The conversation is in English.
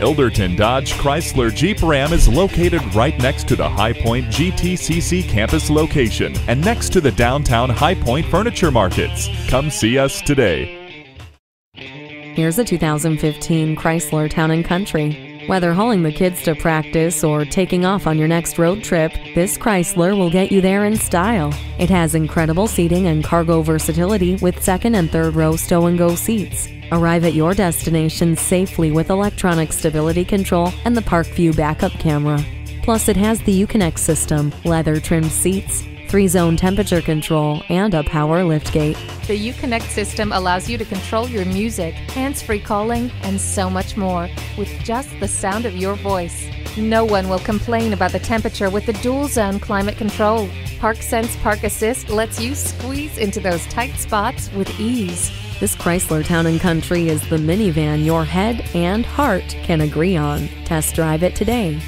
Ilderton Dodge Chrysler Jeep Ram is located right next to the High Point GTCC campus location and next to the downtown High Point Furniture Markets. Come see us today. Here's a 2015 Chrysler Town & Country. Whether hauling the kids to practice or taking off on your next road trip, this Chrysler will get you there in style. It has incredible seating and cargo versatility with second and third row stow-and-go seats. Arrive at your destination safely with electronic stability control and the Park View backup camera. Plus, it has the Uconnect system, leather-trimmed seats, 3-zone temperature control, and a power liftgate. The Uconnect system allows you to control your music, hands-free calling, and so much more with just the sound of your voice. No one will complain about the temperature with the dual-zone climate control. ParkSense Park Assist lets you squeeze into those tight spots with ease. This Chrysler Town & Country is the minivan your head and heart can agree on. Test drive it today.